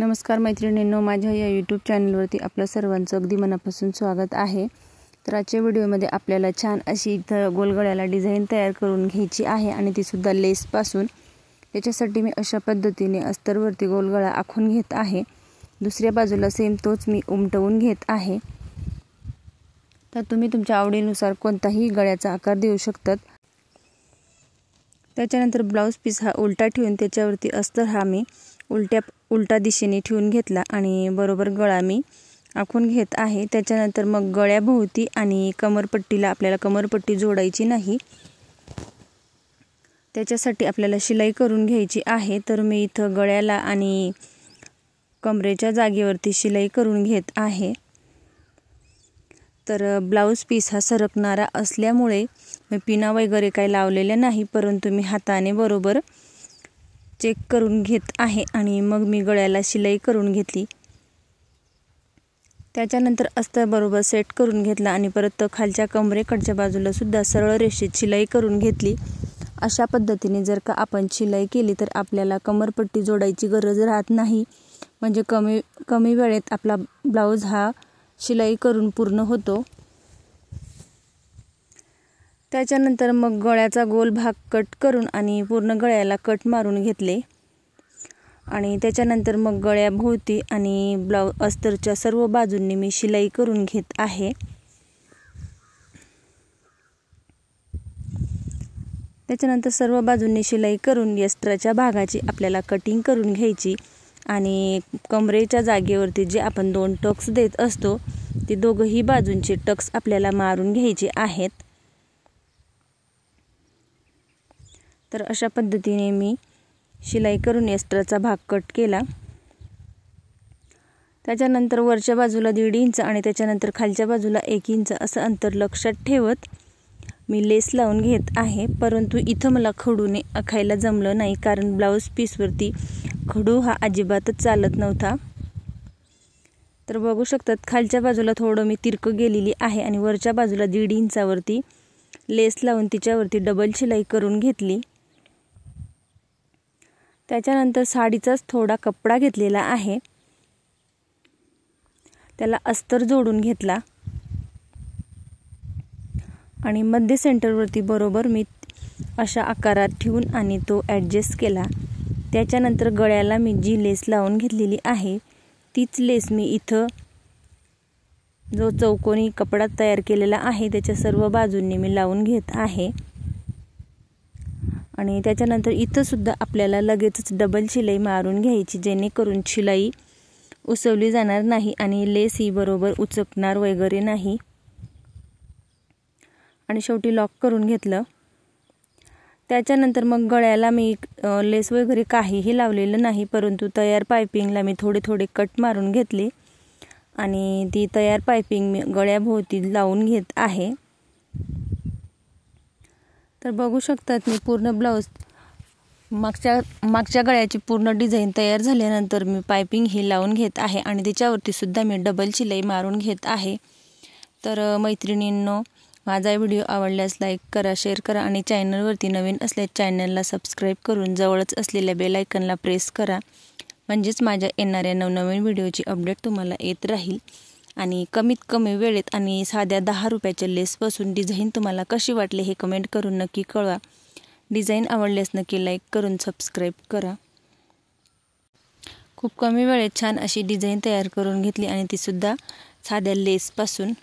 नमस्कार मैत्रिणींनो, माझ्या या यूट्यूब चॅनलवरती आपलं सर्वांचं अगदी मनापासून स्वागत आहे। तर आजच्या व्हिडिओमध्ये आपल्याला छान अशी इथं गोलगळ्याला डिझाईन तयार करून घ्यायची आहे आणि ती सुद्धा लेसपासून। त्याच्यासाठी मी अशा पद्धतीने अस्तरवरती गोलगळा आखून घेत आहे। दुसऱ्या बाजूला सेम तोच मी उमटवून घेत आहे। तर तुम्ही तुमच्या आवडीनुसार कोणताही गळ्याचा आकार देऊ शकतात। त्याच्यानंतर ब्लाउज पीस हा उलटा ठेवून त्याच्यावरती अस्तर हा मी उलटा दिशेने ठेवून घेतला आणि बरोबर गळा मी आखून घेत आहे। त्याच्यानंतर मग गळ्याभोवती आणि कमरपट्टीला आपल्याला कमरपट्टी जोडायची नाही, त्याच्यासाठी आपल्याला शिलाई करून घ्यायची आहे। तर मी इथं गळ्याला आणि कमरेच्या जागेवरती शिलाई करून घेत आहे। तर ब्लाउज पीस हा सरकणारा असल्यामुळे मी पिना वगैरे काही लावलेल्या नाही, परंतु मी हाताने बरोबर चेक करून घेत आहे आणि मग मी गळ्याला शिलाई करून घेतली। त्याच्यानंतर अस्तर बरोबर सेट करून घेतला आणि परत खालच्या कमरेकडच्या बाजूला सुद्धा सरळ रेषेत शिलाई करून घेतली। अशा पद्धतीने जर का आपण शिलाई केली तर आपल्याला कमरपट्टी जोडायची गरज राहत नाही, म्हणजे कमी वेळेत आपला ब्लाउज हा शिलाई करून पूर्ण होतो। त्याच्यानंतर मग गळ्याचा गोल भाग कट करून आणि पूर्ण गळ्याला कट मारून घेतले आणि त्याच्यानंतर मग गळ्याभोवती आणि अस्तरच्या सर्व बाजूंनी मी शिलाई करून घेत आहे। त्याच्यानंतर सर्व बाजूंनी शिलाई करून एक्स्ट्राच्या भागाची आपल्याला कटिंग करून घ्यायची आणि कमरेच्या जागेवरती जे आपण 2 टक्स देत असतो ते दोघही बाजूंचे टक्स आपल्याला मारून घ्यायचे आहेत। तर अशा पद्धतीने मी शिलाई करून एक्स्ट्राचा भाग कट केला। त्याच्यानंतर वरच्या बाजूला 1.5 इंच आणि त्याच्यानंतर खालच्या बाजूला 1 इंच असं अंतर लक्षात ठेवत मी लेस लावून घेत आहे। परंतु इथं मला खडूने आखायला जमलं नाही, कारण ब्लाउज पीसवरती खडू हा अजिबातच चालत नव्हता। तर बघू शकतात खालच्या बाजूला थोडं मी तिरकं गेलेली आहे आणि वरच्या बाजूला 1.5 इंचावरती लेस लावून तिच्यावरती डबल शिलाई करून घेतली। त्याच्यानंतर साडीचाच थोडा कपडा घेतलेला आहे, त्याला अस्तर जोडून घेतला आणि मध्य सेंटरवरती बरोबर मी अशा आकारात ठेवून आणि तो ॲडजस्ट केला। त्याच्यानंतर गळ्याला मी जी लेस लावून घेतलेली आहे तीच लेस मी इथं जो चौकोनी कपडा तयार केलेला आहे त्याच्या सर्व बाजूंनी मी लावून घेत आहे आणि त्याच्यानंतर इथं सुद्धा आपल्याला लगेचच डबल शिलाई मारून घ्यायची, जेणेकरून शिलाई उसवली जाणार नाही आणि लेस ही बरोबर उचकणार वगैरे नाही। आणि शेवटी लॉक करून घेतलं। त्याच्यानंतर मग गळ्याला मी लेस वगैरे काहीही लावलेलं नाही, परंतु तयार पाइपिंगला मी थोडे कट मारून घेतले आणि ती तयार पाइपिंग मी गळ्याभोवती लावून घेत आहे। तर बघू शकतात मी पूर्ण ब्लाउज मागच्या गळ्याची पूर्ण डिझाईन तयार झाल्यानंतर मी पाइपिंग ही लावून घेत आहे आणि त्याच्यावरती सुद्धा मी डबल शिलाई मारून घेत आहे। तर मैत्रिणींनो, माझा व्हिडिओ आवडल्यास लाईक करा, शेअर करा आणि चॅनलवरती नवीन असल्यास चॅनलला सबस्क्राईब करून जवळच असलेल्या बेल आयकॉनला प्रेस करा, म्हणजेच माझ्या येणाऱ्या नवनवीन व्हिडिओची अपडेट तुम्हाला येत राहील। आणि कमीत कमी वेळेत आणि साध्या 10 रुपयाच्या लेसपासून डिझाईन तुम्हाला कशी वाटली हे कमेंट करून नक्की कळवा। डिझाईन आवडल्यास नक्की लाईक करून सबस्क्राईब करा। खूप कमी वेळेत छान अशी डिझाईन तयार करून घेतली आणि ती सुद्धा साध्या लेसपासून।